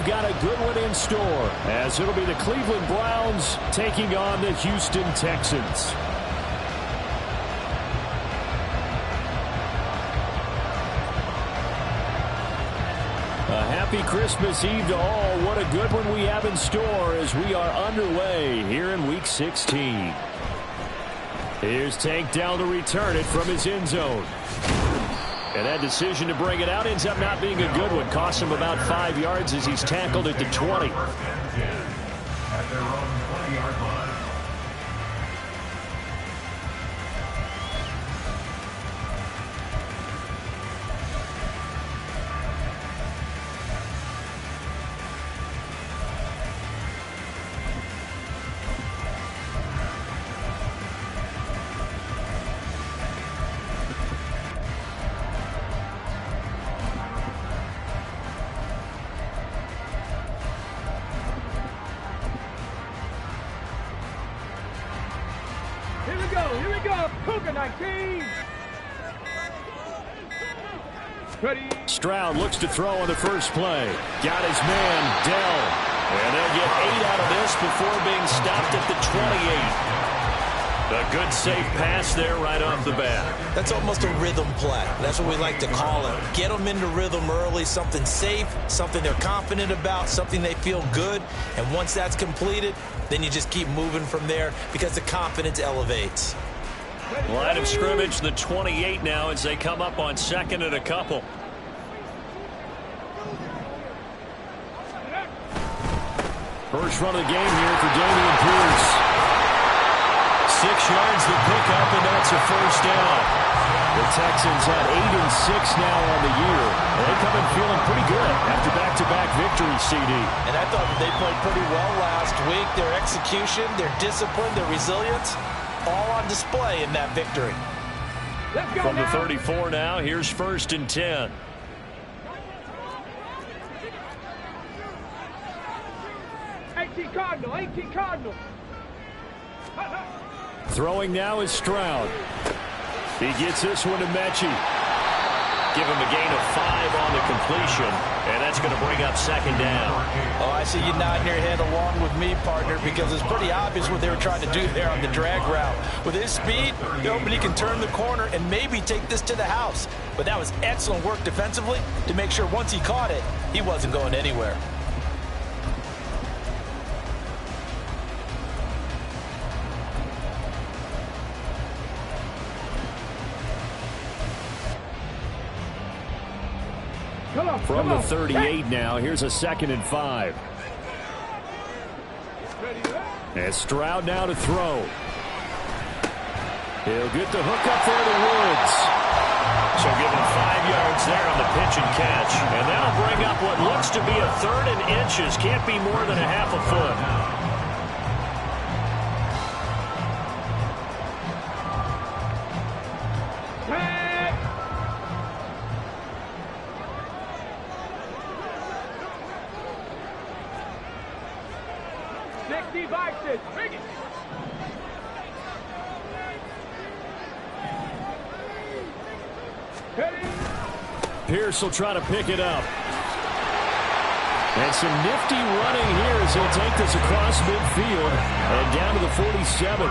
we've got a good one in store, as it'll be the Cleveland Browns taking on the Houston Texans. A happy Christmas Eve to all. What a good one we have in store as we are underway here in Week 16. Here's Tank Dell to return it from his end zone. And that decision to bring it out ends up not being a good one. Costs him about 5 yards as he's tackled at the 20. At their own 20-yard line. Here we go. Cougar 19. Ready. Stroud looks to throw on the first play. Got his man, Dell. And they'll get 8 out of this before being stopped at the 28. A good safe pass there right off the bat. That's almost a rhythm play. That's what we like to call it. Get them into rhythm early, something safe, something they're confident about, something they feel good. And once that's completed, then you just keep moving from there because the confidence elevates. Line of scrimmage, the 28 now as they come up on second and a couple. First run of the game here for Dameon Pierce. 6 yards the pickup, and that's a first down. The Texans at 8-6 now on the year. They come in feeling pretty good after back-to-back victories, CD. And I thought that they played pretty well last week. Their execution, their discipline, their resilience, all on display in that victory. Let's go From now. the 34 now, here's 1st and 10. Cardinal. Throwing now is Stroud. He gets this one to Mechie. Give him a gain of 5 on the completion, and that's going to bring up 2nd down. Oh, I see you nodding your head along with me, partner, because it's pretty obvious what they were trying to do there on the drag route. With his speed, he can turn the corner and maybe take this to the house. But that was excellent work defensively to make sure once he caught it, he wasn't going anywhere. From the 38 now, here's a 2nd and 5. And Stroud now to throw. He'll get the hook up there to Woods. So give him 5 yards there on the pitch and catch. And that'll bring up what looks to be a 3rd and inches. Can't be more than a half a foot. Pierce will try to pick it up. And some nifty running here as he'll take this across midfield and down to the 47.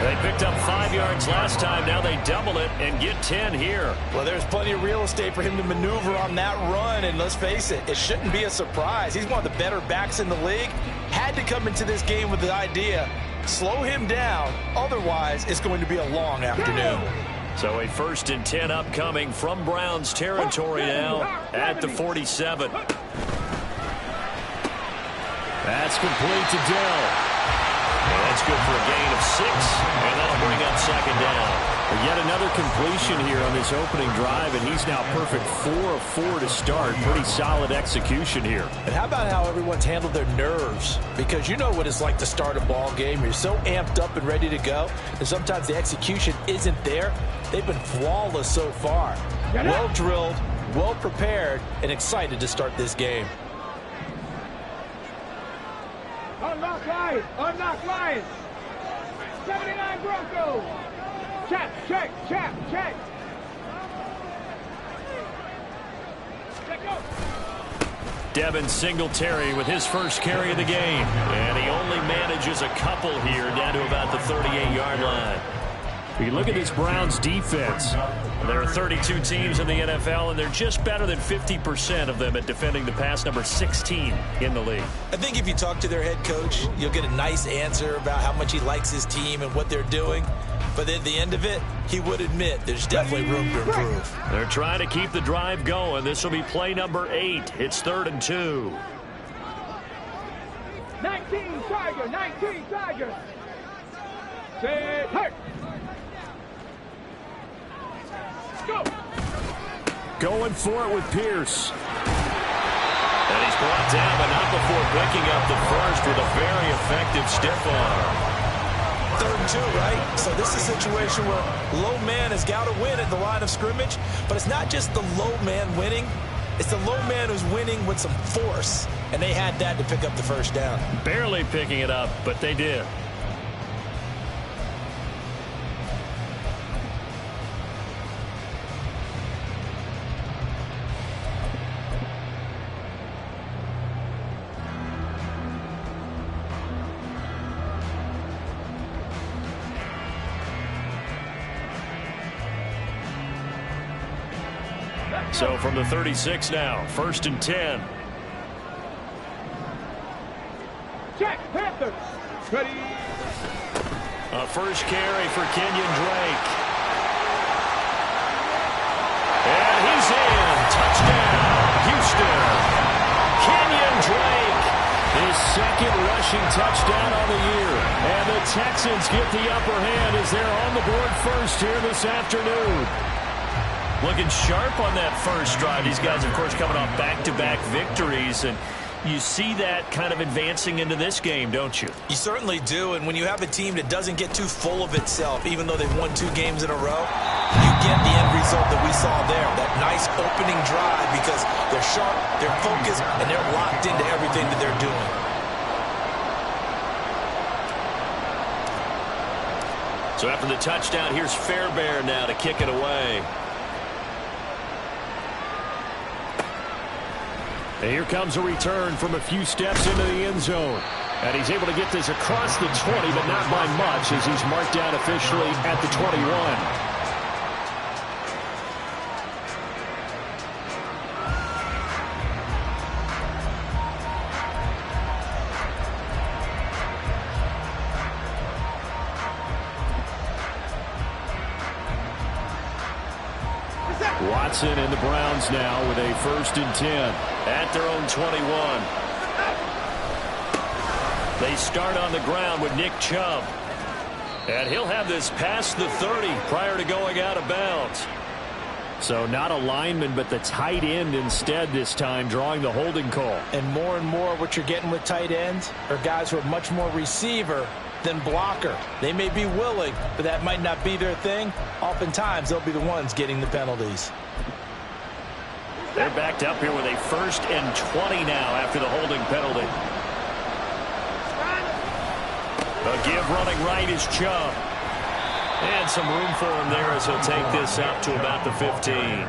They picked up 5 yards last time. Now they double it and get 10 here. Well, there's plenty of real estate for him to maneuver on that run. And let's face it, it shouldn't be a surprise. He's one of the better backs in the league. Had to come into this game with the idea, slow him down. Otherwise, it's going to be a long afternoon. So a 1st and 10 upcoming from Browns territory now at the 47. That's complete to Dell. And that's good for a gain of 6, and that'll bring up 2nd down. Yet another completion here on this opening drive, and he's now perfect 4 of 4 to start. Pretty solid execution here. And how about how everyone's handled their nerves? Because you know what it's like to start a ball game. You're so amped up and ready to go, and sometimes the execution isn't there. They've been flawless so far. Well drilled, well prepared, and excited to start this game. Unlock Lions. 79 Broncos. Check. Let go. Devin Singletary with his first carry of the game. And he only manages a couple here down to about the 38-yard line. If you look at this Browns defense, there are 32 teams in the NFL, and they're just better than 50% of them at defending the pass, number 16 in the league. I think if you talk to their head coach, you'll get a nice answer about how much he likes his team and what they're doing. But at the end of it, he would admit there's definitely room to improve. They're trying to keep the drive going. This will be play number 8. It's 3rd and 2. 19 Tiger, 19 Tiger. Say, hey. Go. Going for it with Pierce. And he's brought down, but not before picking up the first with a very effective stiff arm. 3rd and 2, right? So this is a situation where low man has got to win at the line of scrimmage, but it's not just the low man winning. It's the low man who's winning with some force, and they had that to pick up the first down. Barely picking it up, but they did. So from the 36 now, 1st and 10. Check, Panthers. Ready. A first carry for Kenyon Drake. And he's in. Touchdown, Houston. Kenyon Drake, his second rushing touchdown on the year. And the Texans get the upper hand as they're on the board first here this afternoon. Looking sharp on that first drive. These guys, of course, coming off back-to-back victories, and you see that kind of advancing into this game, don't you? You certainly do, and when you have a team that doesn't get too full of itself, even though they've won 2 games in a row, you get the end result that we saw there, that nice opening drive, because they're sharp, they're focused, and they're locked into everything that they're doing. So after the touchdown, here's Fairbairn now to kick it away. And here comes a return from a few steps into the end zone. And he's able to get this across the 20, but not by much, as he's marked down officially at the 21. Watson and the Browns now with a 1st and 10 at their own 21. They start on the ground with Nick Chubb. And he'll have this past the 30 prior to going out of bounds. So not a lineman, but the tight end instead this time, drawing the holding call. And more what you're getting with tight ends are guys who are much more receiver than blocker. They may be willing, but that might not be their thing. Oftentimes, they'll be the ones getting the penalties. They're backed up here with a 1st and 20 now after the holding penalty. A give running right is Chubb. And some room for him there as he'll take this up to about the 15.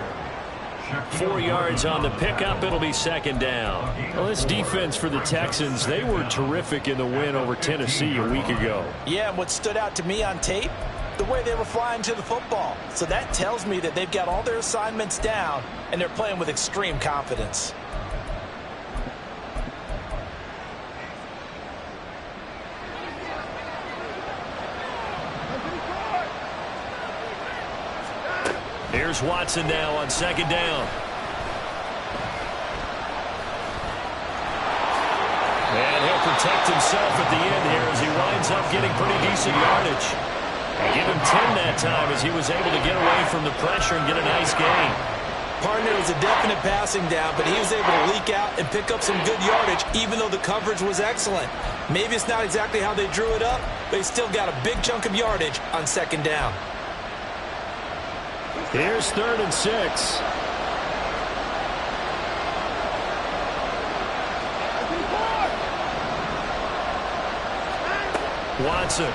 4 yards on the pickup. It'll be 2nd down. Well, this defense for the Texans, they were terrific in the win over Tennessee a week ago. Yeah, and what stood out to me on tape, the way they were flying to the football. So that tells me that they've got all their assignments down, and they're playing with extreme confidence. Here's Watson now on 2nd down. And he'll protect himself at the end here as he winds up getting pretty decent yardage. Give him 10 that time as he was able to get away from the pressure and get a nice gain. Partner, it was a definite passing down, but he was able to leak out and pick up some good yardage, even though the coverage was excellent. Maybe it's not exactly how they drew it up, but he still got a big chunk of yardage on 2nd down. Here's 3rd and 6. Watson.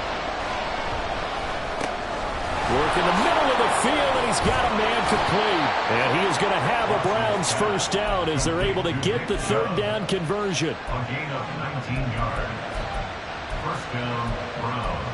Work in the middle of the field, and he's got a man complete. And he is going to have a Browns first down as they're able to get the third down conversion. A gain of 19 yards. First down, Browns.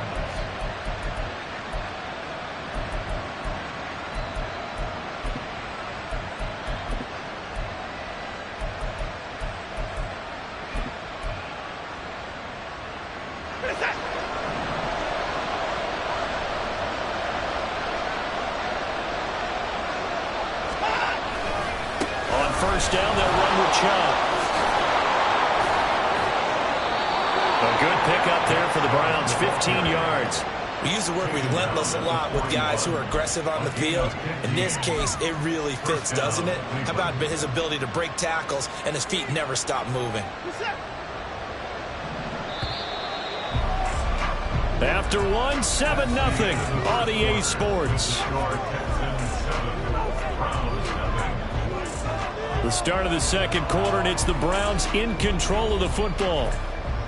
First down, they'll run with Chubb. A good pickup there for the Browns, 15 yards. We use the word relentless a lot with guys who are aggressive on the field. In this case, it really fits, doesn't it? How about his ability to break tackles and his feet never stop moving? After one, 7-0 on EA Sports. The start of the second quarter, and it's the Browns in control of the football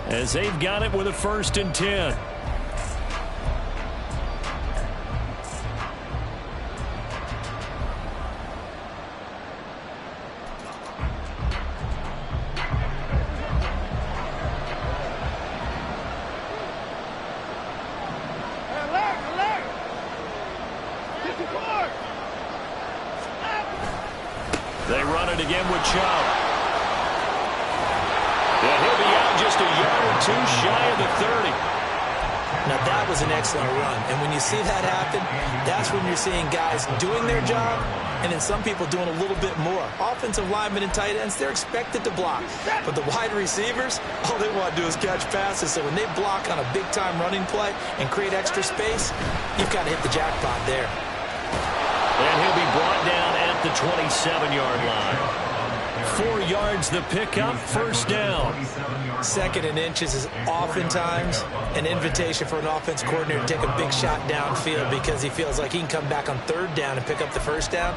as they've got it with a 1st and 10. They run it again with Chubb. And he'll be out just a yard or two shy of the 30. Now, that was an excellent run. And when you see that happen, that's when you're seeing guys doing their job and then some people doing a little bit more. Offensive linemen and tight ends, they're expected to block. But the wide receivers, all they want to do is catch passes. So when they block on a big-time running play and create extra space, you've got to hit the jackpot there. And he'll be brought down at the 27-yard line. 4 yards the pickup, first down. 2nd and inches is oftentimes an invitation for an offense coordinator to take a big shot downfield because he feels like he can come back on 3rd down and pick up the first down.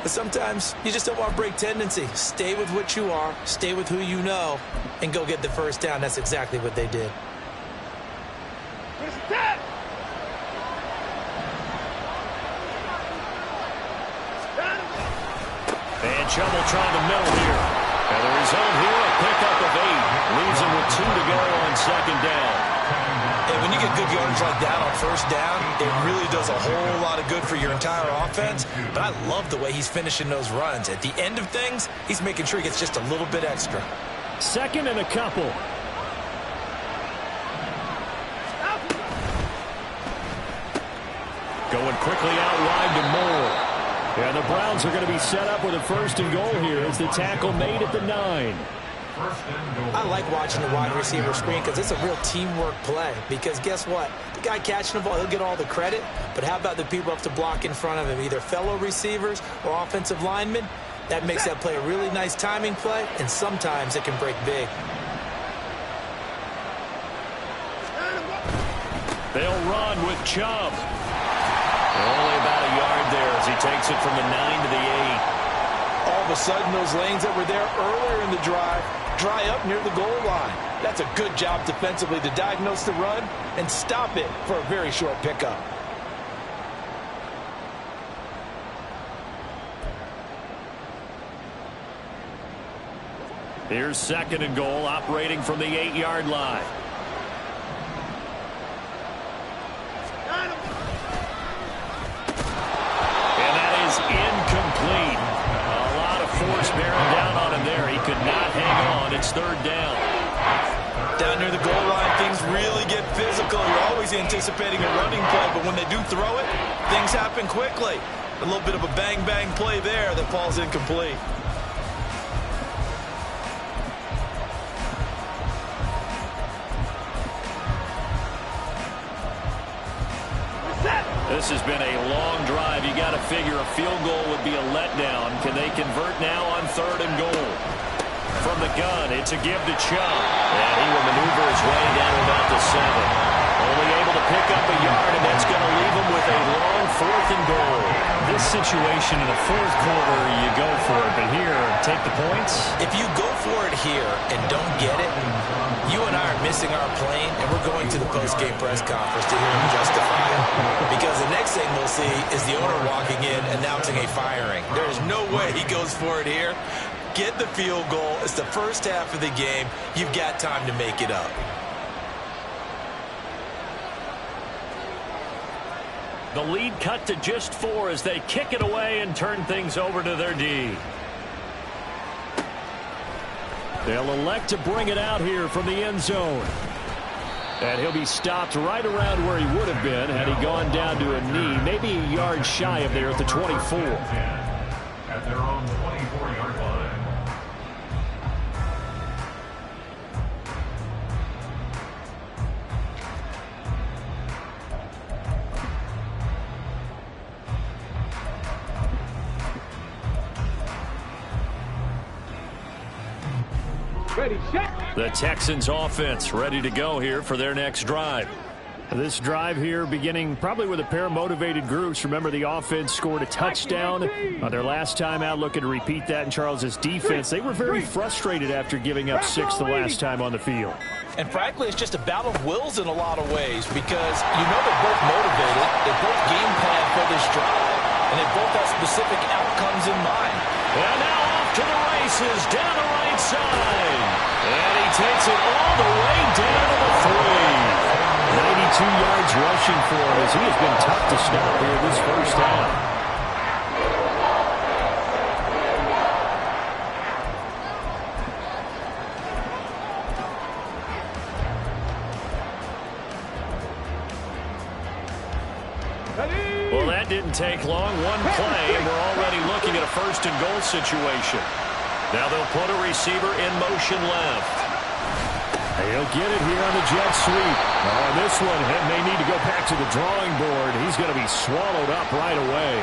But sometimes you just don't want to break tendency. Stay with what you are, stay with who you know, and go get the first down. That's exactly what they did. And Chubb will try the middle here. And the result here, a pickup of 8. Leaves him with 2 to go on 2nd down. And when you get good yardage like that on 1st down, it really does a whole lot of good for your entire offense. But I love the way he's finishing those runs. At the end of things, he's making sure he gets just a little bit extra. 2nd and a couple. Going quickly out wide to Moore. And the Browns are going to be set up with a 1st and goal here as the tackle made at the 9. I like watching the wide receiver screen because it's a real teamwork play. Because guess what? The guy catching the ball, he'll get all the credit. But how about the people up to block in front of him, either fellow receivers or offensive linemen? That makes that play a really nice timing play, and sometimes it can break big. They'll run with Chubb. Only about a yard there as he takes it from the 9 to the 8. All of a sudden, those lanes that were there earlier in the drive dry up near the goal line. That's a good job defensively to diagnose the run and stop it for a very short pickup. Here's 2nd and goal, operating from the 8-yard line. Incomplete. A lot of force bearing down on him there. He could not hang on. It's 3rd down. Down near the goal line, things really get physical. You're always anticipating a running play, but when they do throw it, things happen quickly. A little bit of a bang-bang play there that falls incomplete. This has been a long drive. You got to figure a field goal would be a letdown. Can they convert now on 3rd and goal? From the gun, it's a give to Chubb. And he will maneuver his way down about the 7. Only able to pick up a yard, and that's going to leave him with a long 4th and goal. This situation in the 4th quarter, you go for it. But here, take the points. If you go for it here and don't get it, you and I are missing our plane, and we're going to the post-game press conference to hear him justify it. Because the next thing we'll see is the owner walking in announcing a firing. There is no way he goes for it here. Get the field goal. It's the first half of the game. You've got time to make it up. The lead cut to just 4 as they kick it away and turn things over to their D. They'll elect to bring it out here from the end zone. And he'll be stopped right around where he would have been had he gone down to a knee, maybe a yard shy of there at the 24. At their own 24-yard line. Ready, set. The Texans offense ready to go here for their next drive. This drive here beginning probably with a pair of motivated groups. Remember, the offense scored a touchdown on their last time out, looking to repeat that in Charles's defense. They were very frustrated after giving up 6 the last time on the field. And frankly, it's just a battle of wills in a lot of ways because you know they're both motivated, they both game plan for this drive, and they both have specific outcomes in mind. And now off to the races down the right side. And he takes it all the way down to the 3. 92 yards rushing for him as he has been tough to stop here this first half. Well, that didn't take long. One play, and we're already looking at a first-and-goal situation. Now they'll put a receiver in motion left. He'll get it here on the jet sweep. Oh, this one may need to go back to the drawing board. He's going to be swallowed up right away.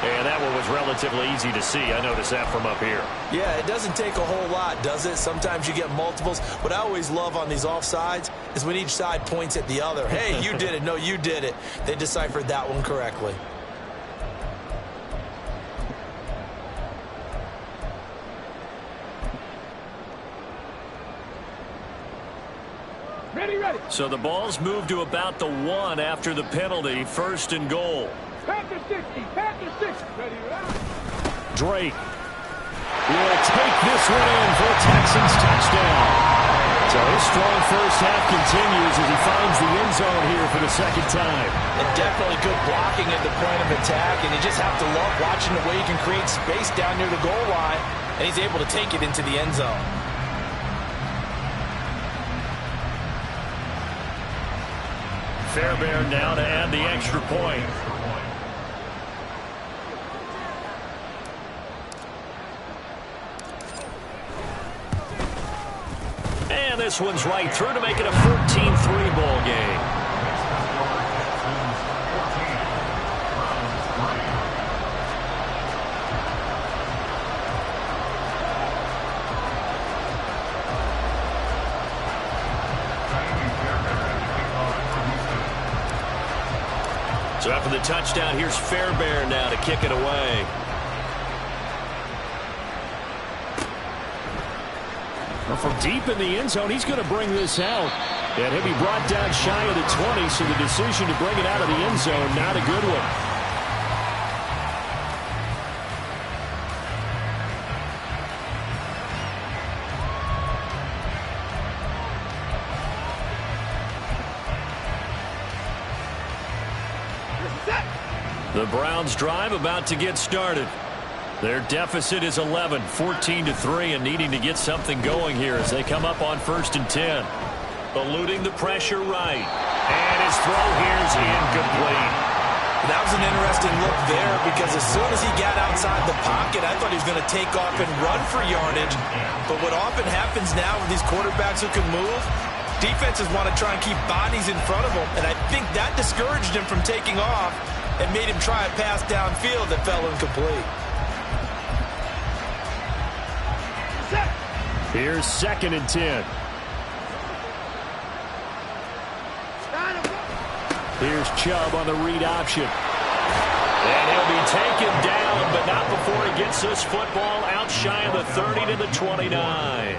And that one was relatively easy to see. I noticed that from up here. Yeah, it doesn't take a whole lot, does it? Sometimes you get multiples. What I always love on these offsides is when each side points at the other. Hey, you did it. No, you did it. They deciphered that one correctly. Ready. So the ball's moved to about the 1 after the penalty. First and goal. Panther 60. Ready, Drake will take this one in for a Texans touchdown. So his strong first half continues as he finds the end zone here for the second time. And definitely good blocking at the point of attack, and you just have to love watching the way he can create space down near the goal line, and he's able to take it into the end zone. Fairbairn now to add the extra point. And this one's right through to make it a 14-3 ball game. So after the touchdown, here's Fairbairn now to kick it away. Well, from deep in the end zone, he's going to bring this out. And he'll be brought down shy of the 20, so the decision to bring it out of the end zone, not a good one. The Browns drive about to get started. Their deficit is 11, 14-3, and needing to get something going here as they come up on 1st and 10. Eluding the pressure right. And his throw here's incomplete. That was an interesting look there because as soon as he got outside the pocket, I thought he was going to take off and run for yardage. But what often happens now with these quarterbacks who can move, defenses want to try and keep bodies in front of them. And I think that discouraged him from taking off and made him try a pass downfield that fell incomplete. Here's 2nd and 10. Here's Chubb on the read option. And he'll be taken down, but not before he gets this football out shy of the 30 to the 29.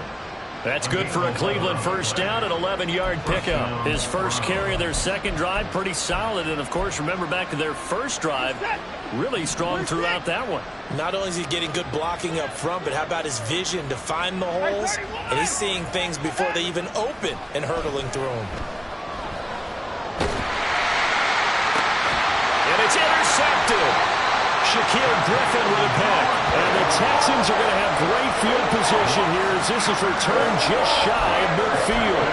That's good for a Cleveland first down, an 11-yard pickup. His first carry of their second drive, pretty solid. And, of course, remember back to their first drive, really strong throughout that one. Not only is he getting good blocking up front, but how about his vision to find the holes? And he's seeing things before they even open and hurdling through them. And it's intercepted. Shaquille Griffin with a pick. And the Texans are going to have great field position here as this is returned just shy of midfield.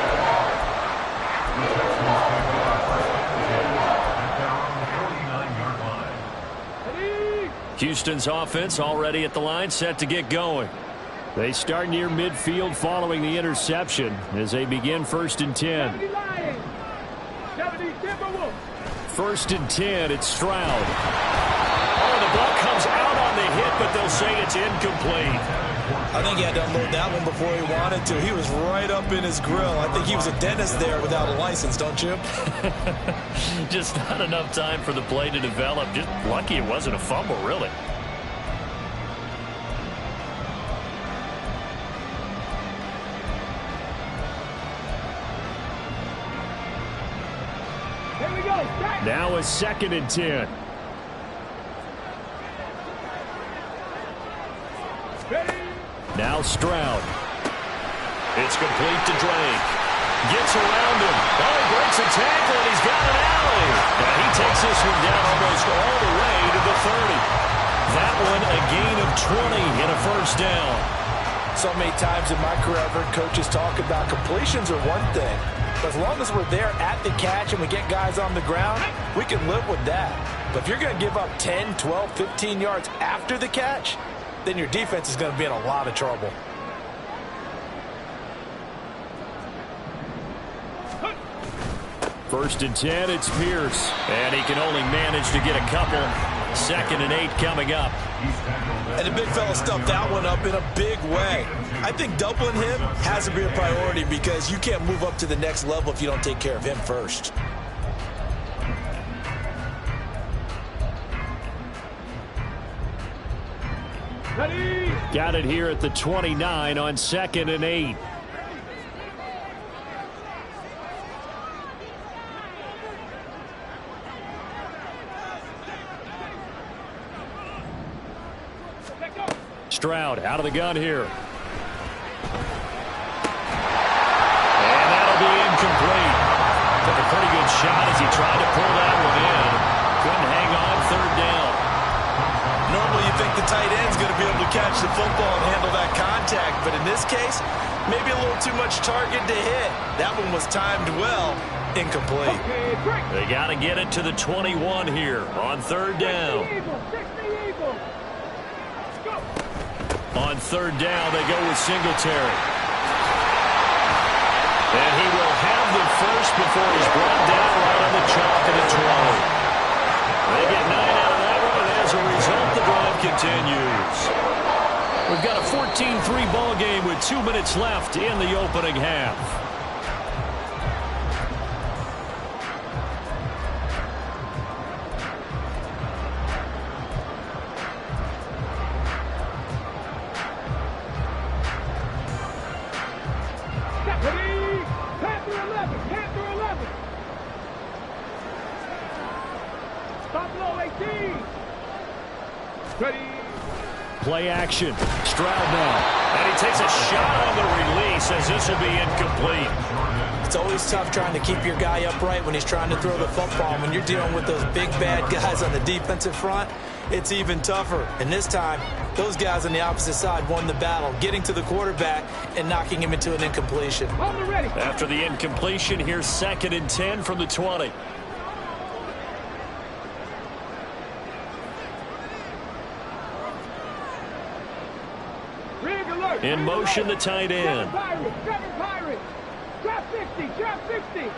Houston's offense already at the line, set to get going. They start near midfield following the interception as they begin 1st and 10. 1st and 10, it's Stroud. Oh, the ball comes out on the hit, but they'll say it's incomplete. I think he had to unload that one before he wanted to. He was right up in his grill. I think he was a dentist there without a license, don't you? Just not enough time for the play to develop. Just lucky it wasn't a fumble, really. Here we go. Now a 2nd and 10. Now Stroud. It's complete to Drake. Gets around him. Oh, he breaks a tackle, and he's got an alley. And he takes this one down almost all the way to the 30. That one a gain of 20 and a first down. So many times in my career, I've heard coaches talk about completions are one thing. But as long as we're there at the catch and we get guys on the ground, we can live with that. But if you're going to give up 10, 12, 15 yards after the catch, then your defense is going to be in a lot of trouble. First and 10, it's Pierce. And he can only manage to get a couple. 2nd and 8 coming up. And the big fella stuffed that one up in a big way. I think doubling him has to be a priority because you can't move up to the next level if you don't take care of him first. Got it here at the 29 on 2nd and 8. Stroud out of the gun here. And that'll be incomplete. Took a pretty good shot as he tried to pull that one in. Couldn't hang on 3rd down. Normally you think the tight end's going to be able to catch the football and handle that contact, but in this case, maybe a little too much target to hit. That one was timed well. Incomplete. They got to get it to the 21 here on 3rd down. On 3rd down, they go with Singletary. And he will have the first before he's brought down right on the chalk of the 20. They get 9 out of that one, and as a result, the drive continues. We've got a 14-3 ball game with 2 minutes left in the opening half. Play action. Stroud now. And he takes a shot on the release as this will be incomplete. It's always tough trying to keep your guy upright when he's trying to throw the football. When you're dealing with those big, bad guys on the defensive front, it's even tougher. And this time, those guys on the opposite side won the battle, getting to the quarterback and knocking him into an incompletion. After the incompletion, here's 2nd and 10 from the 20. In motion, the tight end. Drop 60, drop 60.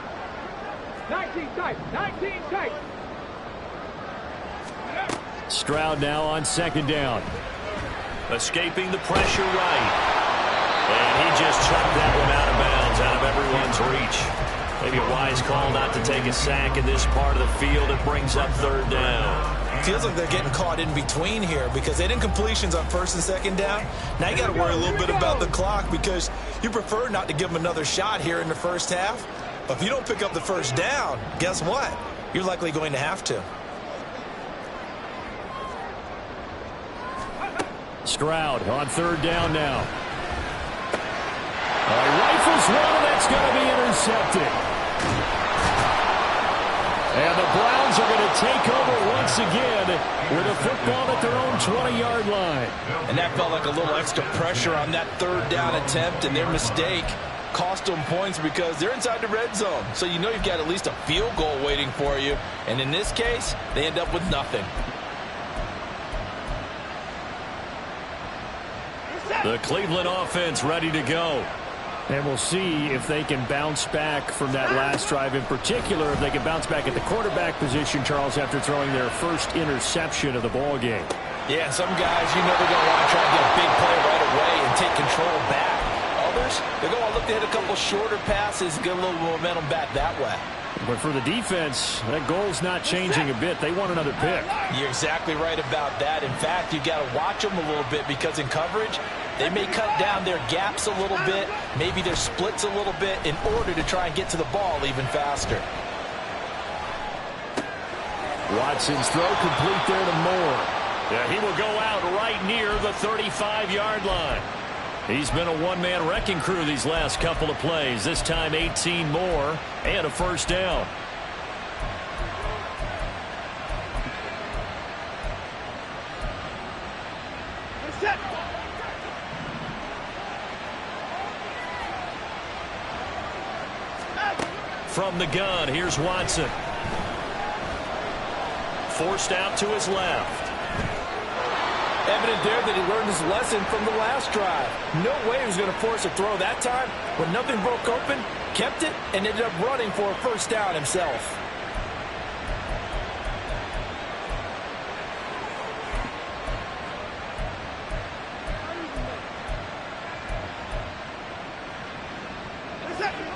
19 tight, 19 tight. Stroud now on 2nd down. Escaping the pressure right. And he just chucked that one out of bounds, out of everyone's reach. Maybe a wise call not to take a sack in this part of the field. It brings up third down. Feels like they're getting caught in between here because they didn't completions on first and second down. Now you got to worry a little bit about the clock because you prefer not to give them another shot here in the first half. But if you don't pick up the first down, guess what? You're likely going to have to. Stroud on third down now. Rifles one, and that's going to be intercepted. And the Browns are going to take over once again with a football at their own 20-yard line. And that felt like a little extra pressure on that third down attempt, and their mistake cost them points because they're inside the red zone. So you know you've got at least a field goal waiting for you. And in this case, they end up with nothing. The Cleveland offense ready to go. And we'll see if they can bounce back from that last drive in particular, if they can bounce back at the quarterback position, Charles, after throwing their first interception of the ball game. Yeah, some guys, you know they're going to want to try to get a big play right away and take control back. Others, they're going to look to hit a couple shorter passes, get a little momentum back that way. But for the defense, that goal's not changing a bit. They want another pick. You're exactly right about that. In fact, you've got to watch them a little bit because in coverage, they may cut down their gaps a little bit, maybe their splits a little bit in order to try and get to the ball even faster. Watson's throw complete there to Moore. Yeah, he will go out right near the 35-yard line. He's been a one-man wrecking crew these last couple of plays. This time 18 more and a first down. From the gun, here's Watson. Forced out to his left. Evident there that he learned his lesson from the last drive. No way he was going to force a throw that time. When nothing broke open, kept it, and ended up running for a first down himself.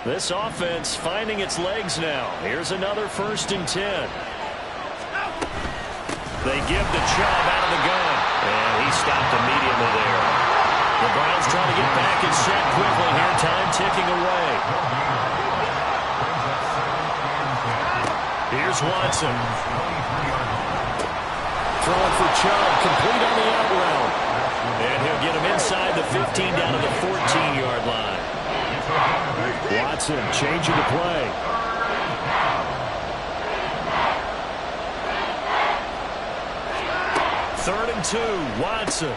This offense finding its legs now. Here's another 1st and 10. They give the Chubb out of the gun. And he stopped immediately there. The Browns trying to get back in set quickly here. Time ticking away. Here's Watson. Throwing for Chubb. Complete on the out route. And he'll get him inside the 15 down to the 14-yard line. Watson changing the play. Third and 2. Watson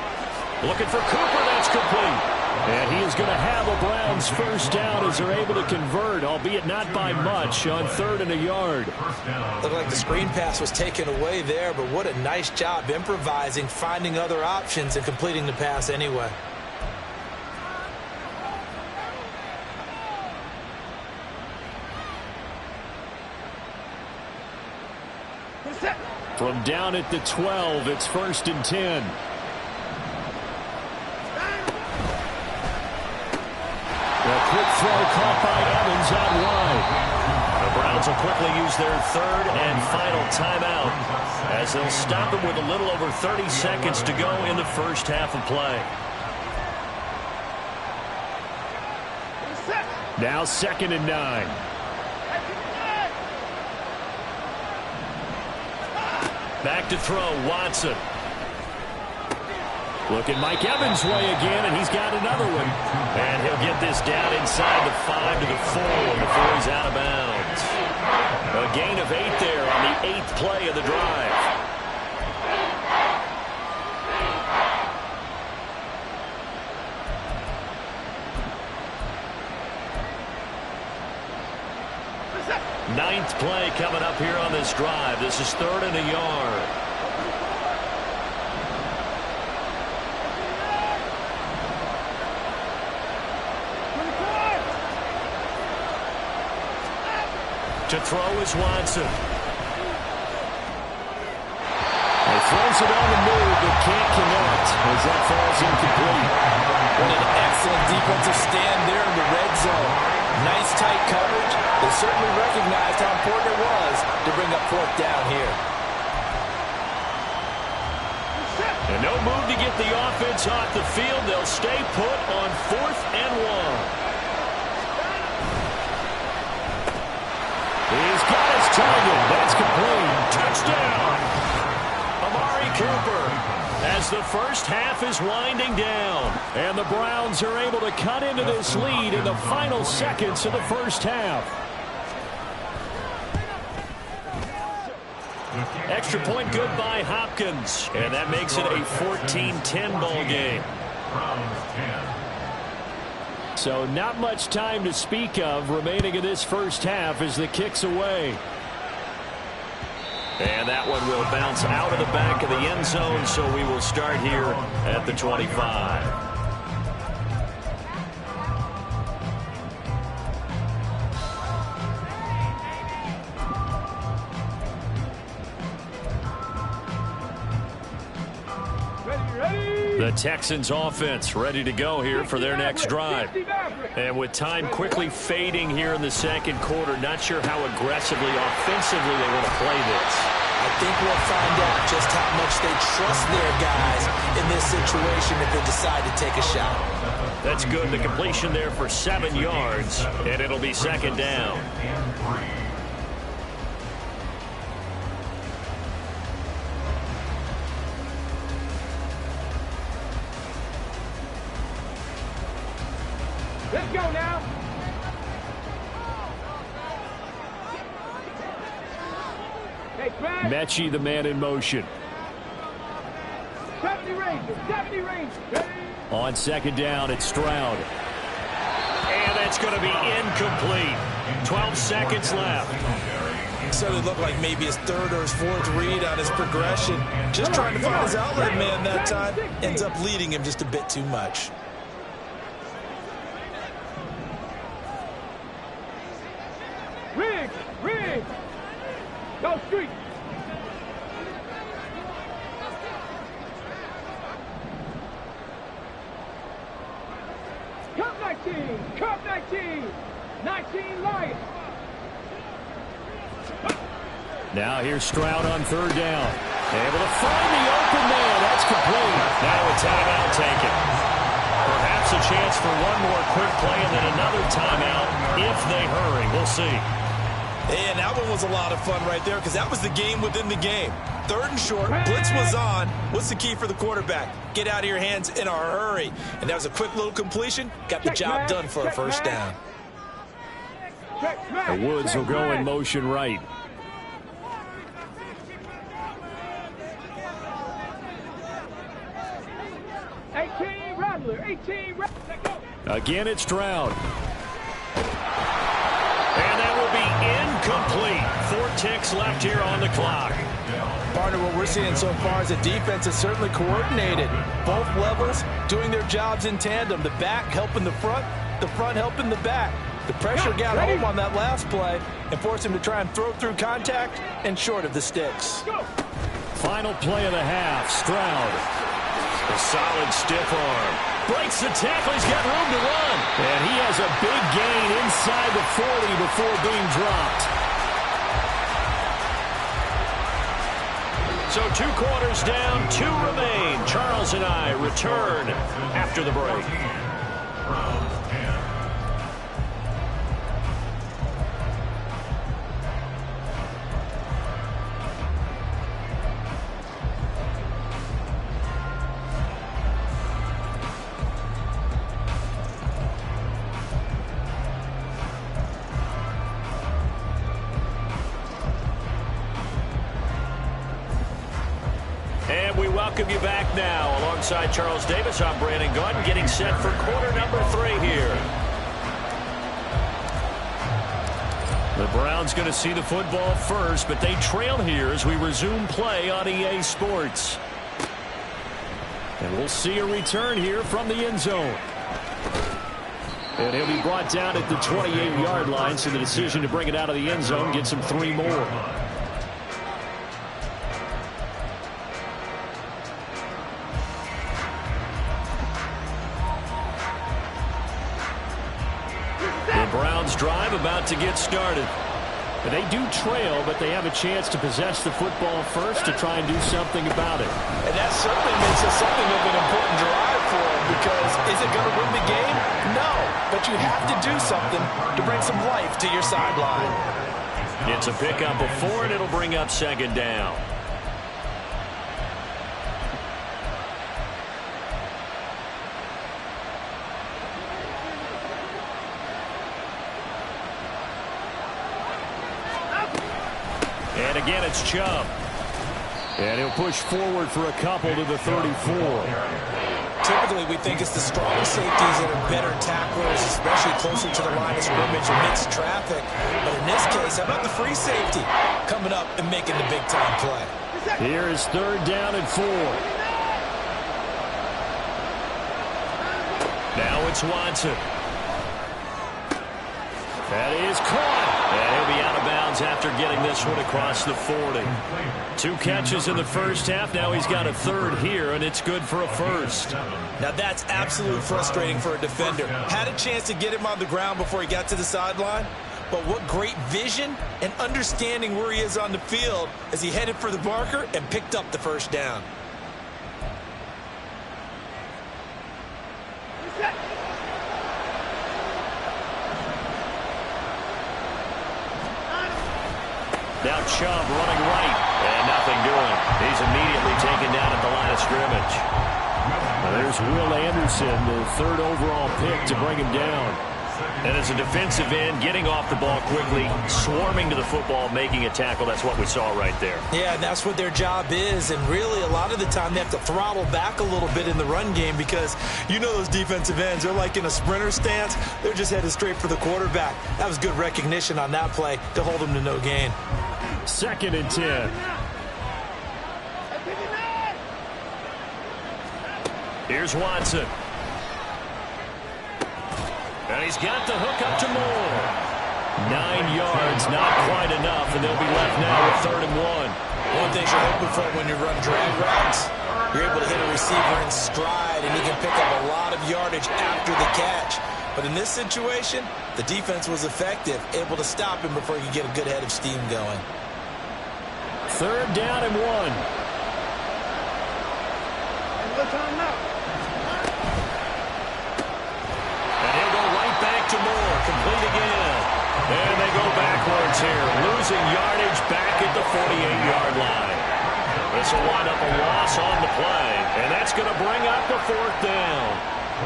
looking for Cooper. That's complete. And he is going to have a Browns first down as they're able to convert, albeit not by much, on 3rd and a yard. Looked like the screen pass was taken away there, but what a nice job improvising, finding other options, and completing the pass anyway. From down at the 12, it's 1st and 10. A quick throw caught by Evans out wide. The Browns will quickly use their 3rd and final timeout as they'll stop it with a little over 30 seconds to go in the first half of play. Now 2nd and 9. Back to throw, Watson. Looking Mike Evans' way again, and he's got another one. And he'll get this down inside the 5 to the 4 before he's out of bounds. A gain of 8 there on the 8th play of the drive. Ninth play coming up here on this drive. This is 3rd and a yard. To throw is Watson. He throws it on the move, but can't connect as that falls incomplete. What an excellent defensive stand there in the red zone. Nice tight coverage. The certainly recognized how important it was to bring up fourth down here. And no move to get the offense off the field. They'll stay put on 4th and 1. He's got his target. That's complete. Touchdown. Amari Cooper. As the first half is winding down. And the Browns are able to cut into this lead in the final seconds of the first half. Extra point good by Hopkins. And that makes it a 14-10 ball game. So not much time to speak of remaining in this first half as the kick's away. And that one will bounce out of the back of the end zone, so we will start here at the 25. The Texans offense ready to go here for their next drive. And with time quickly fading here in the second quarter, not sure how aggressively, offensively they want to play this. I think we'll find out just how much they trust their guys in this situation if they decide to take a shot. That's good. The completion there for 7 yards, and it'll be second down. Let's go now. Hey, Mechie, the man in motion. 70 Rangers, 70 Rangers. Ready? On second down, it's Stroud. And that's going to be incomplete. 12 seconds left. So it looked like maybe his third or his fourth read on his progression. Just trying to find his outlet man that time. Ends up leading him just a bit too much. Rig! Go street! Cup 19! Cup 19! 19 Lions! Now here's Stroud on third down. Able to find the open man. That's complete. Now a timeout taken. Perhaps a chance for one more quick play and then another timeout if they hurry. We'll see. And that one was a lot of fun right there because that was the game within the game. Third and short, blitz was on. What's the key for the quarterback? Get out of your hands in a hurry. And that was a quick little completion. Got the job done for a first down. The Woods will go in motion right. Again, it's Stroud. And that will be incomplete. 4 ticks left here on the clock. Partner, what we're seeing so far is the defense is certainly coordinated. Both levels doing their jobs in tandem. The back helping the front helping the back. The pressure got home on that last play and forced him to try and throw through contact and short of the sticks. Final play of the half, Stroud. A solid stiff arm. Breaks the tackle. He's got room to run. And he has a big gain inside the 40 before being dropped. So 2 quarters down, 2 remain. Charles and I return after the break. Welcome you back now. Alongside Charles Davis, I'm Brandon Gordon, getting set for quarter number 3 here. The Browns going to see the football first, but they trail here as we resume play on EA Sports. And we'll see a return here from the end zone. And he'll be brought down at the 28-yard line, so the decision to bring it out of the end zone gets him 3 more. Browns drive about to get started. They do trail, but they have a chance to possess the football first to try and do something about it. And that certainly makes it something of an important drive for them, because is it going to win the game? No, but you have to do something to bring some life to your sideline. It's a pickup of 4, and it'll bring up second down. And again, it's Chubb. And he'll push forward for a couple to the 34. Typically, we think it's the strong safeties that are better tacklers, especially closer to the line of scrimmage or mixed traffic. But in this case, how about the free safety coming up and making the big-time play? Here is 3rd down and 4. Now it's Watson. That is caught. And he'll be out of bounds after getting this one across the 40. 2 catches in the first half. Now he's got a 3rd here, and it's good for a 1st. Now that's absolutely frustrating for a defender. Had a chance to get him on the ground before he got to the sideline, but what great vision and understanding where he is on the field as he headed for the marker and picked up the 1st down. Now Chubb running right, and nothing doing. He's immediately taken down at the line of scrimmage. Now there's Will Anderson, the 3rd overall pick to bring him down. And as a defensive end, getting off the ball quickly, swarming to the football, making a tackle, that's what we saw right there. Yeah, and that's what their job is. And really, a lot of the time, they have to throttle back a little bit in the run game because you know those defensive ends, they're like in a sprinter stance. They're just headed straight for the quarterback. That was good recognition on that play to hold him to no gain. 2nd and 10. Here's Watson. And he's got the hook up to Moore. 9 yards, not quite enough, and they'll be left now with 3rd and 1. One thing you're hoping for when you run drag routes, you're able to hit a receiver in stride, and he can pick up a lot of yardage after the catch. But in this situation, the defense was effective, able to stop him before he could get a good head of steam going. 3rd down and 1. And he'll go right back to Moore. Complete again. And they go backwards here. Losing yardage back at the 48-yard line. This will wind up a loss on the play. And that's going to bring up the 4th down.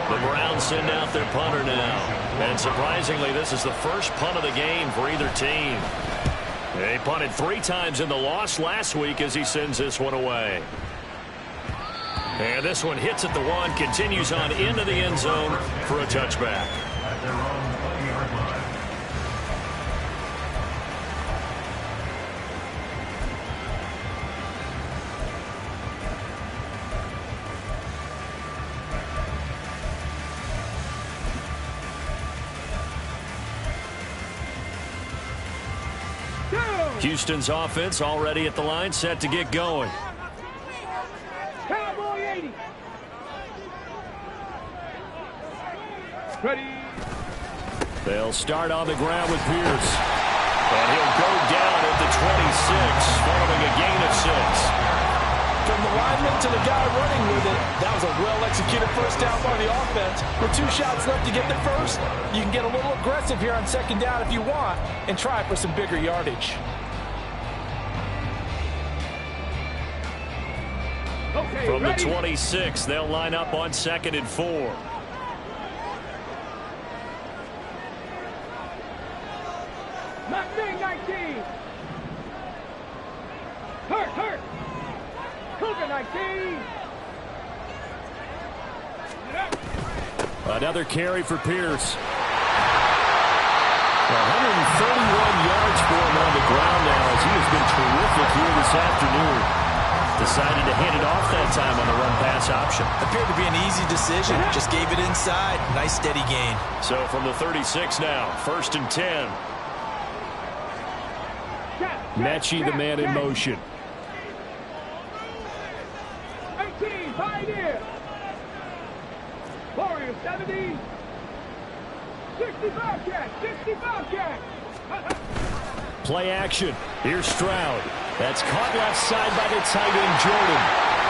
The Browns send out their punter now. And surprisingly, this is the first punt of the game for either team. They punted 3 times in the loss last week as he sends this one away. And this one hits at the 1, continues on into the end zone for a touchback. At their own 20-yard line. Houston's offense already at the line, set to get going. Cowboy 80. Ready. They'll start on the ground with Pierce. And he'll go down at the 26, following a gain of 6. From the lineman to the guy running with it, that was a well-executed 1st down by the offense. With 2 shots left to get the 1st, you can get a little aggressive here on 2nd down if you want and try for some bigger yardage. Okay, From ready. the 26, they'll line up on 2nd and 4. Not me, 19. Hurt. Cougar 19. Another carry for Pierce. 131 yards for him on the ground now as he has been terrific here this afternoon. Decided to hand it off that time on the run-pass option. Appeared to be an easy decision. Just gave it inside. Nice steady gain. So from the 36 now, 1st and 10. Mechie, the man in motion. 18, Pioneer. Warrior 70. 65 catch, 65 catch. Play action. Here's Stroud. That's caught left side by the tight end, Jordan.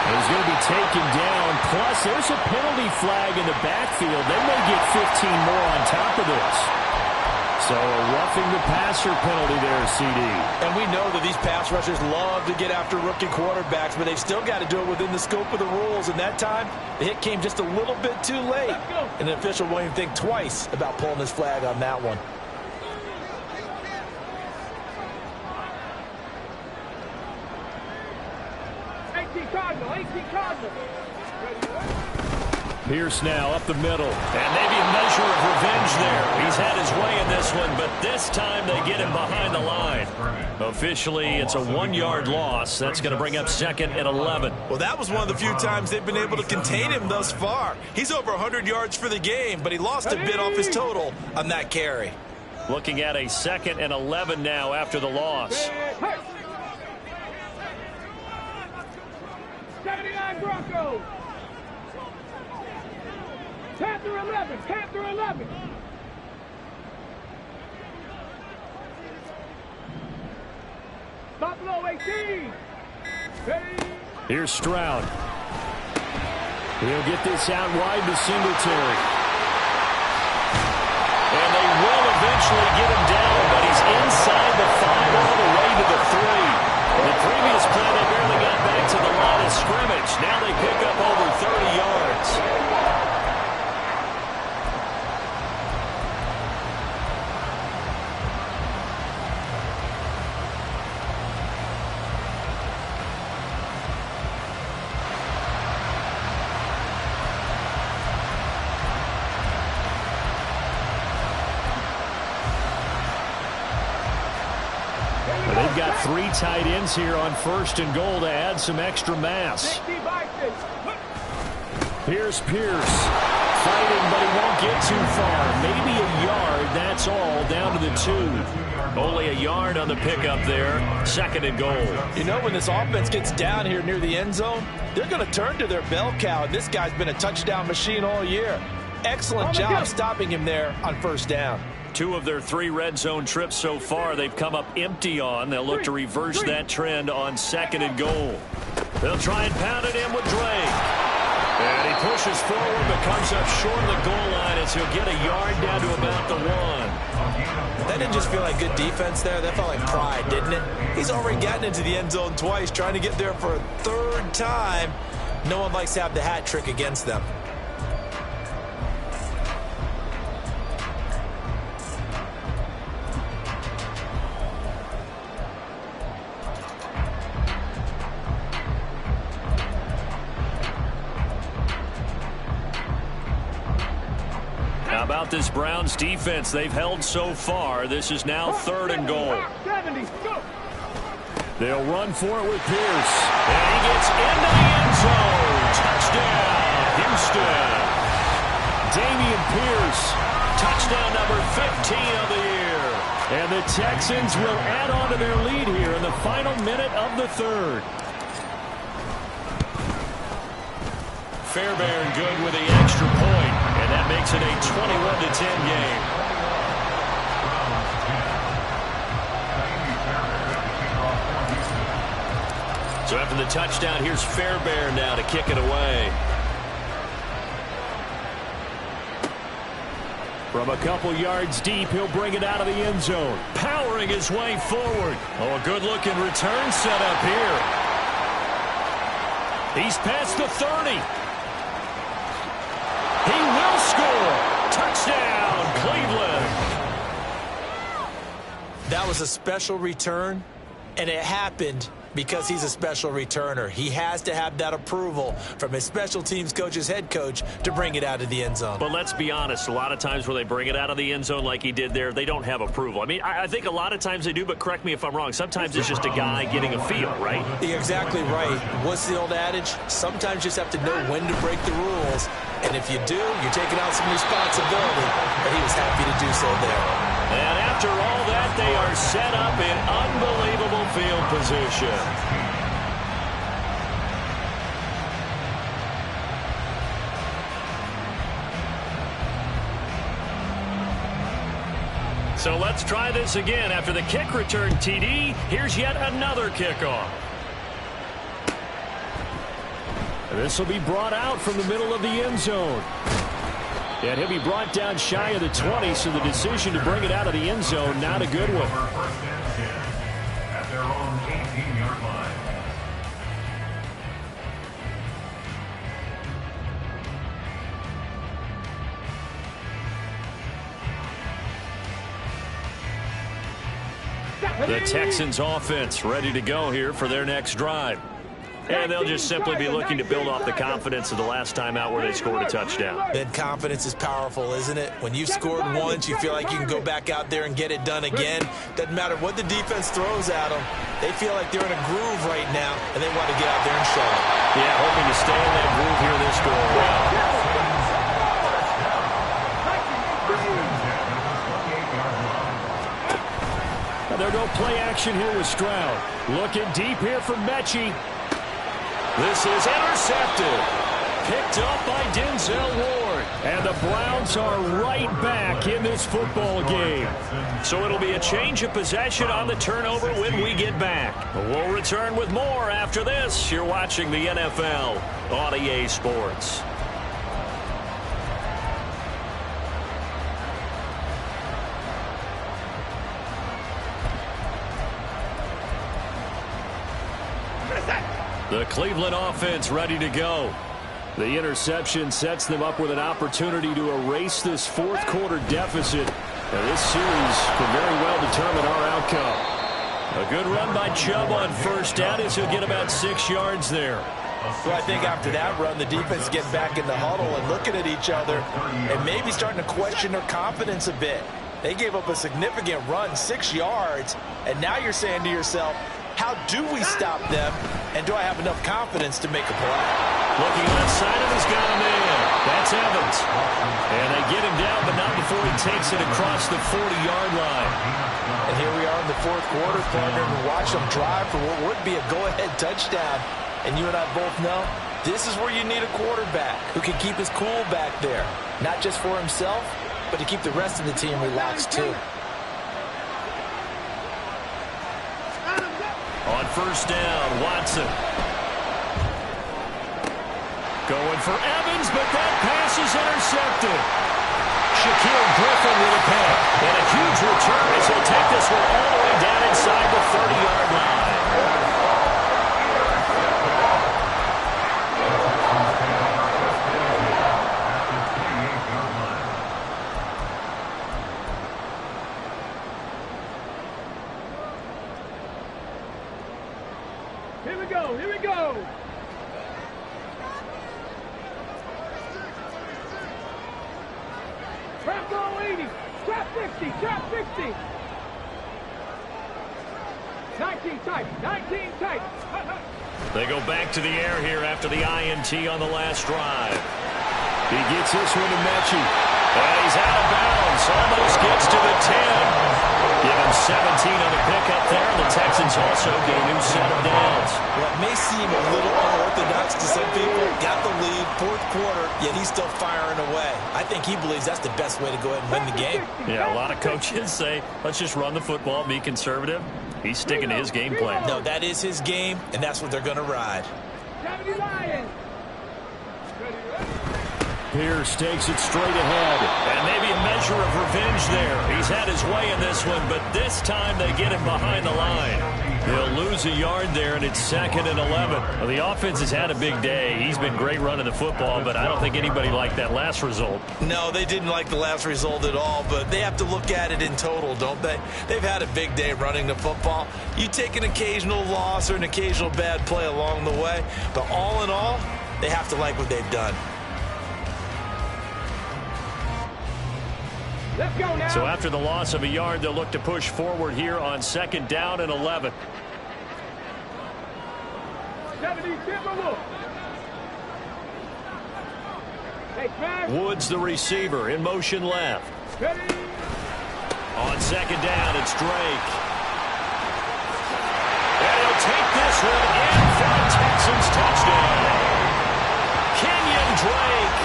And he's going to be taken down. Plus, there's a penalty flag in the backfield. They may get 15 more on top of this. So a roughing the passer penalty there, CD. And we know that these pass rushers love to get after rookie quarterbacks, but they've still got to do it within the scope of the rules. And that time, the hit came just a little bit too late. And the official won't even think twice about pulling his flag on that one. Pierce now up the middle. And maybe a measure of revenge there. He's had his way in this one, but this time they get him behind the line. Officially, it's a 1-yard loss. That's going to bring up 2nd and 11. Well, that was one of the few times they've been able to contain him thus far. He's over 100 yards for the game, but he lost a bit off his total on that carry. Looking at a 2nd and 11 now after the loss. 79 Broncos. Panther 11, Panther 11. Buffalo 18. Here's Stroud. He'll get this out wide to Singletary. And they will eventually get him down, but he's inside the 5 all the way to the 3. The previous play, they barely got back to the line of scrimmage. Now they pick up over 30 yards. They've got 3 tight ends here on 1st and goal to add some extra mass. Here's Pierce. Fighting, but he won't get too far. Maybe a yard, that's all, down to the 2. Only a yard on the pickup there. 2nd and goal. You know, when this offense gets down here near the end zone, they're going to turn to their bell cow. This guy's been a touchdown machine all year. Excellent job stopping him there on 1st down. 2 of their 3 red zone trips so far they've come up empty on. They'll look to reverse that trend on 2nd and goal. They'll try and pound it in with Drake. And he pushes forward but comes up short of the goal line as he'll get a yard down to about the 1. That didn't just feel like good defense there. That felt like pride, didn't it? He's already gotten into the end zone twice, trying to get there for a 3rd time. No one likes to have the hat trick against them. How about this Browns defense? They've held so far. This is now 3rd and goal. They'll run for it with Pierce. And he gets into the end zone. Touchdown, Houston. Damian Pierce. Touchdown number 15 of the year. And the Texans will add on to their lead here in the final minute of the 3rd. Fairbairn good with the extra point, and that makes it a 21-10 game. So after the touchdown, here's Fairbairn now to kick it away. From a couple yards deep, he'll bring it out of the end zone, powering his way forward. Oh, a good-looking return set up here. He's past the 30. He will score. Touchdown, Cleveland. That was a special return, and it happened because he's a special returner. He has to have that approval from his special teams coach's head coach to bring it out of the end zone. But let's be honest, a lot of times when they bring it out of the end zone like he did there, they don't have approval. I mean, I think a lot of times they do, but correct me if I'm wrong. Sometimes it's just a guy getting a feel, right? You're exactly right. What's the old adage? Sometimes you just have to know when to break the rules. And if you do, you're taking on some responsibility. And he was happy to do so there. And after all that, they are set up in unbelievable field position. So let's try this again. After the kick return TD, here's yet another kickoff. This will be brought out from the middle of the end zone. And he'll be brought down shy of the 20, so the decision to bring it out of the end zone, not a good one. First and 10 at their own 18-yard line. The Texans offense ready to go here for their next drive. And they'll just simply be looking to build off the confidence of the last time out where they scored a touchdown. That confidence is powerful, isn't it? When you've scored once, you feel like you can go back out there and get it done again. Doesn't matter what the defense throws at them. They feel like they're in a groove right now, and they want to get out there and show it. Yeah, hoping to stay in that groove here this go around. They'll go play action here with Stroud. Looking deep here from Mechie. This is intercepted. Picked up by Denzel Ward. And the Browns are right back in this football game. So it'll be a change of possession on the turnover when we get back. We'll return with more after this. You're watching the NFL on EA Sports. The Cleveland offense ready to go. The interception sets them up with an opportunity to erase this fourth quarter deficit. And this series could very well determine our outcome. A good run by Chubb on first down as he'll get about 6 yards there. Well, I think after that run, the defense get back in the huddle and looking at each other and maybe starting to question their confidence a bit. They gave up a significant run, 6 yards, and now you're saying to yourself, how do we stop them, and do I have enough confidence to make a play? Looking left side of his got him in. That's Evans. And they get him down, but not before he takes it across the 40-yard line. And here we are in the fourth quarter, partner, and watch them drive for what would be a go-ahead touchdown. And you and I both know this is where you need a quarterback who can keep his cool back there, not just for himself, but to keep the rest of the team relaxed too. On first down, Watson. Going for Evans, but that pass is intercepted. Shaquille Griffin with a pick. And a huge return as he'll take this one all the way down inside the 30-yard line. Here we go, here we go. Trap ball 80, trap 60, trap 60. 19 tight, 19 tight. They go back to the air here after the INT on the last drive. He gets this one to Mechie. And he's out of bounds. Almost gets to the 10. Give him 17 on the pickup there. And the Texans also get a new set of downs. Well, it may seem a little unorthodox to some people. Got the lead, fourth quarter, yet he's still firing away. I think he believes that's the best way to go ahead and win the game. Yeah, a lot of coaches say, let's just run the football, be conservative. He's sticking to his game plan. No, that is his game, and that's what they're going to ride. Pierce takes it straight ahead. And maybe a measure of revenge there. He's had his way in this one, but this time they get him behind the line. He'll lose a yard there, and it's 2nd and 11. Well, the offense has had a big day. He's been great running the football, but I don't think anybody liked that last result. No, they didn't like the last result at all, but they have to look at it in total, don't they? They've had a big day running the football. You take an occasional loss or an occasional bad play along the way, but all in all, they have to like what they've done. Let's go now. So after the loss of a yard, they'll look to push forward here on 2nd down and 11. 70, Timberwolf. Hey, Smash. Woods, the receiver, in motion left. Ready. On 2nd down, it's Drake. And he'll take this one in for a Texans touchdown. Kenyon Drake,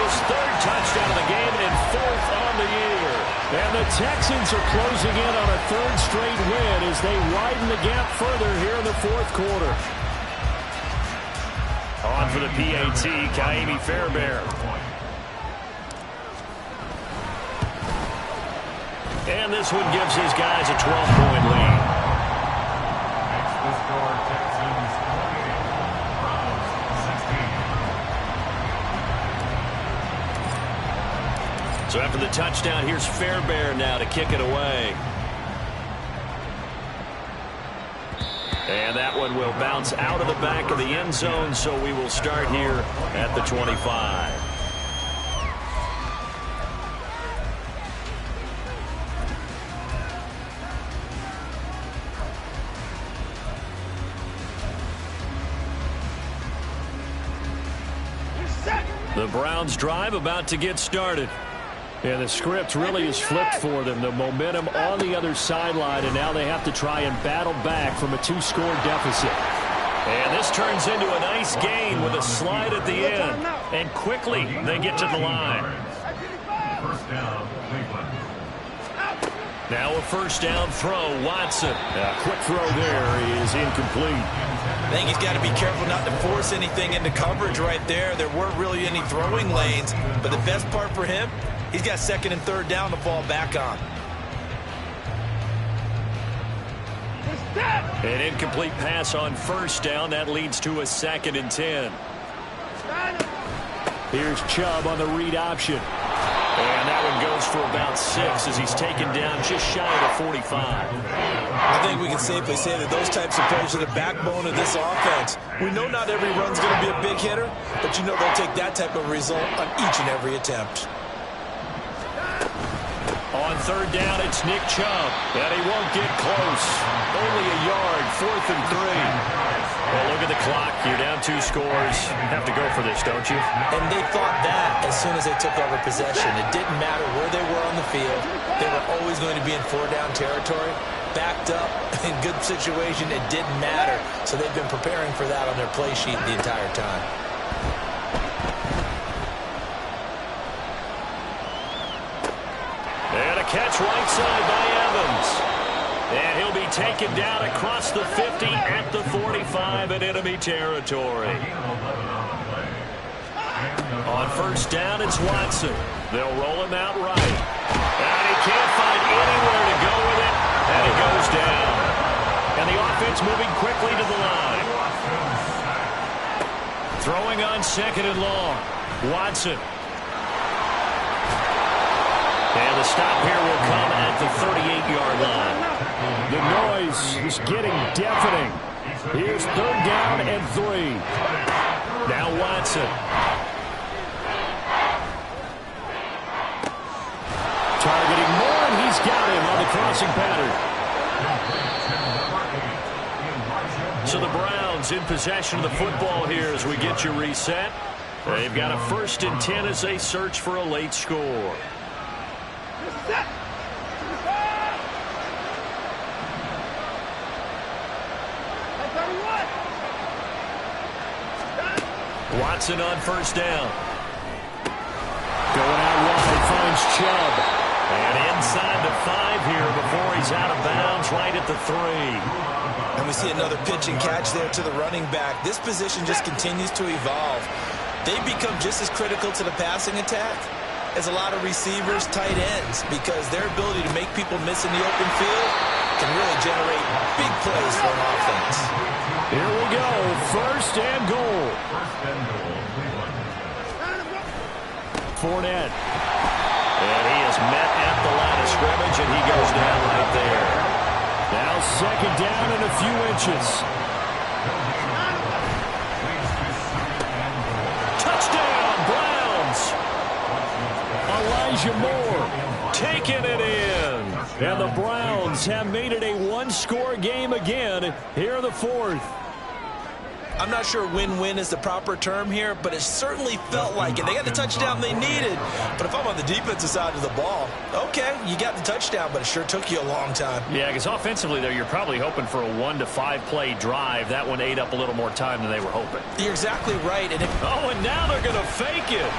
his 3rd touchdown of the game and 4th on the year. And the Texans are closing in on a third straight win as they widen the gap further here in the fourth quarter. On for the PAT, Kaimi Fairbairn. And this one gives his guys a 12-point lead. Makes the score Texans 28, Browns 16. So after the touchdown, here's Fairbairn now to kick it away. And that one will bounce out of the back of the end zone, so we will start here at the 25. The Browns drive about to get started. And the script really is flipped for them. The momentum on the other sideline, and now they have to try and battle back from a 2-score deficit. And this turns into a nice gain with a slide at the end. And quickly, they get to the line. First down, Cleveland. Now a first down throw, Watson. A quick throw there is incomplete. I think he's got to be careful not to force anything into coverage right there. There weren't really any throwing lanes, but the best part for him, he's got second and third down to fall back on. An incomplete pass on first down. That leads to a 2nd and 10. Here's Chubb on the read option. And that one goes for about 6 as he's taken down just shy of the 45. I think we can safely say that those types of plays are the backbone of this offense. We know not every run's going to be a big hitter, but you know they'll take that type of result on each and every attempt. On third down, it's Nick Chubb, and he won't get close. Only a yard, 4th and 3. Well, look at the clock. You're down 2 scores. You have to go for this, don't you? And they thought that as soon as they took over possession. It didn't matter where they were on the field. They were always going to be in 4-down territory. Backed up, in good situation, it didn't matter. So they've been preparing for that on their play sheet the entire time. And a catch right side by Evans. And he'll be taken down across the 50 at the 45 in enemy territory. On first down, it's Watson. They'll roll him out right. And he can't find anywhere to go with it. And he goes down. And the offense moving quickly to the line. Throwing on 2nd and long. Watson. And the stop here will come at the 38-yard line. The noise is getting deafening. Here's 3rd down and 3. Now Watson. Targeting more, and he's got him on the crossing pattern. So the Browns in possession of the football here as we get you reset. They've got a 1st and 10 as they search for a late score. Watson on first down. Going out wide, finds Chubb. And inside the 5 here before he's out of bounds, right at the 3. And we see another pitch and catch there to the running back. This position just continues to evolve. They become just as critical to the passing attack as a lot of receivers, tight ends, because their ability to make people miss in the open field can really generate big plays for an offense. Here we go, 1st and goal. Fournette. And he is met at the line of scrimmage, and he goes down right there. Now 2nd down and a few inches. Touchdown, Browns. Elijah Moore taking it in. And the Browns have made it a 1-score game again here in the 4th. I'm not sure win-win is the proper term here, but it certainly felt like it. They got the touchdown they needed, but if I'm on the defensive side of the ball, okay, you got the touchdown, but it sure took you a long time. Yeah, because offensively, though, you're probably hoping for a 1 to 5 play drive. That one ate up a little more time than they were hoping. You're exactly right. And and now they're going to fake it.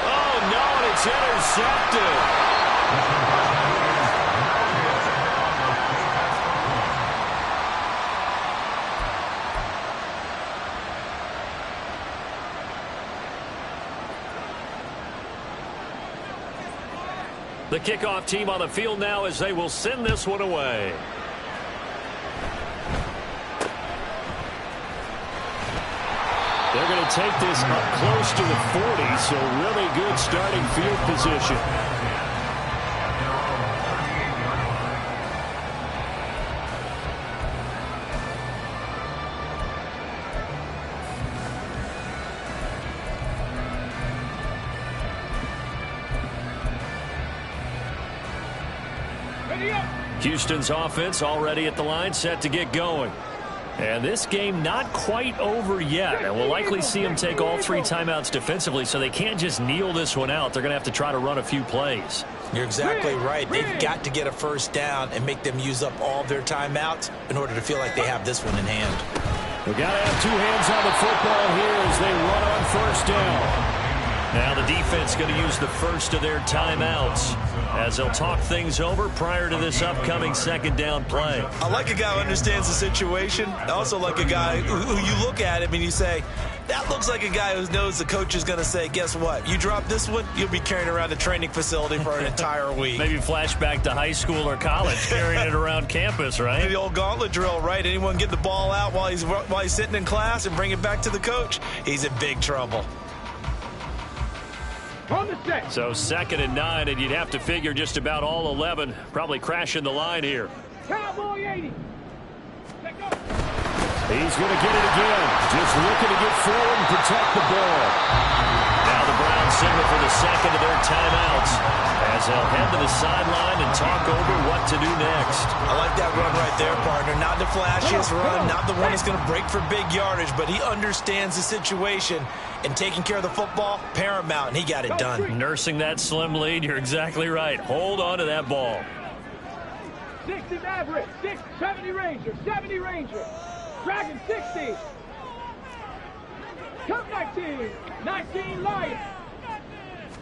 Oh, it's intercepted. The kickoff team on the field now as they will send this one away. They're going to take this up close to the 40, so really good starting field position. Houston's offense already at the line, set to get going. And this game not quite over yet. And we'll likely see them take all 3 timeouts defensively, so they can't just kneel this one out. They're going to have to try to run a few plays. You're exactly right. They've got to get a first down and make them use up all their timeouts in order to feel like they have this one in hand. We've got to have 2 hands on the football here as they run on first down. Now the defense going to use the first of their timeouts as they'll talk things over prior to this upcoming second down play. I like a guy who understands the situation. I also like a guy who you look at him and you say, that looks like a guy who knows the coach is going to say, guess what? You drop this one, you'll be carrying around the training facility for an entire week. Maybe flashback to high school or college, carrying it around campus, right? The old gauntlet drill, right? Anyone get the ball out while he's sitting in class and bring it back to the coach? He's in big trouble. So 2nd and 9, and you'd have to figure just about all 11 probably crashing the line here. Cowboy 80. He's going to get it again. Just looking to get forward and protect the ball. Now the Browns signal for the second of their timeouts as they'll head to the sideline and talk over what to do next. I like that run right there, partner. Not the flashiest run, not the one that's going to break for big yardage, but he understands the situation. And taking care of the football, paramount, and he got it done. Nursing that slim lead, you're exactly right. Hold on to that ball. 60 Maverick, 70 Ranger, 70 Ranger. Dragon 60. Come 19, 19 Lion.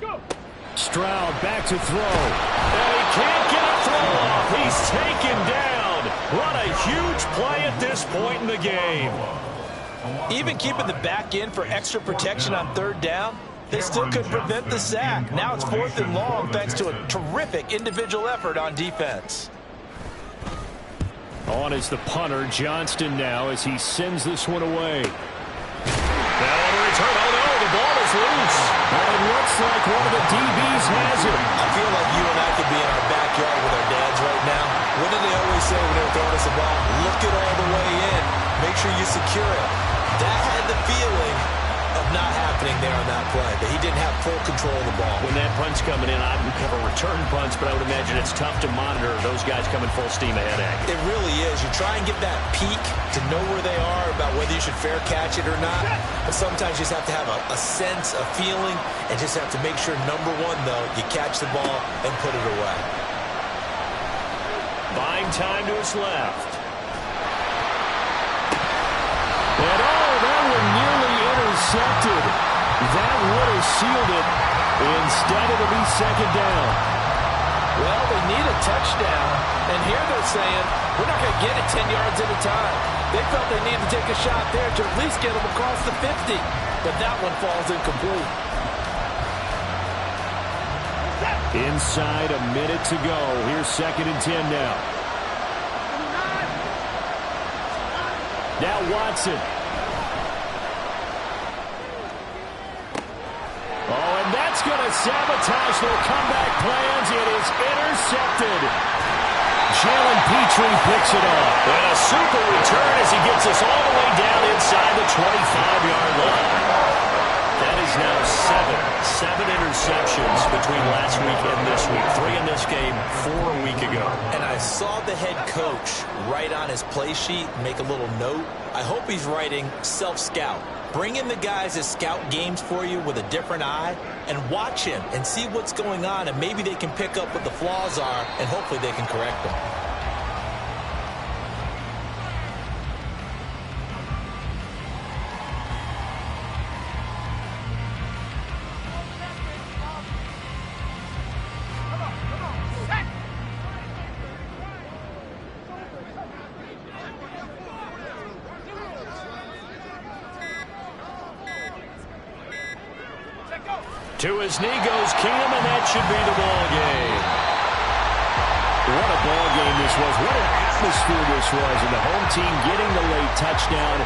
Go. Stroud back to throw. And he can't get a throw off. He's taken down. What a huge play at this point in the game. Even keeping the back end for extra protection on 3rd down, they still couldn't prevent the sack. Now it's 4th and long thanks to a terrific individual effort on defense. On is the punter, Johnston now, as he sends this one away. Now on the return, oh no, the ball is loose. And it looks like one of the DBs has it. I feel like you and I could be in our backyard with our dads right now. What do they always say when they're throwing us a ball? Look it all the way in. Make sure you secure it. That had the feeling of not happening there on that play, that he didn't have full control of the ball. When that punt's coming in, I would cover return punts, but I would imagine it's tough to monitor those guys coming full steam ahead at you. It really is. You try and get that peek to know where they are, about whether you should fair catch it or not. But sometimes you just have to have a sense, a feeling, and just have to make sure, number one, though, you catch the ball and put it away. Buying time to his left. And that one nearly intercepted. That would have sealed it. Instead, it'll be 2nd down. Well, they need a touchdown. And here they're saying, we're not going to get it 10 yards at a time. They felt they needed to take a shot there to at least get them across the 50. But that one falls incomplete. Inside a minute to go. Here's 2nd and 10 now. Now Watson. Oh, and that's going to sabotage their comeback plans. It is intercepted. Jalen Petrie picks it up. And a super return as he gets us all the way down inside the 25-yard line. That is now 7 interceptions between last week and this week. 3 in this game, 4 a week ago. And I saw the head coach write on his play sheet, make a little note. I hope he's writing self-scout. Bring in the guys that scout games for you with a different eye and watch him and see what's going on, and maybe they can pick up what the flaws are, and hopefully they can correct them. To his knee goes Keenum, and that should be the ball game. What a ball game this was. What an atmosphere this was. And the home team getting the late touchdown.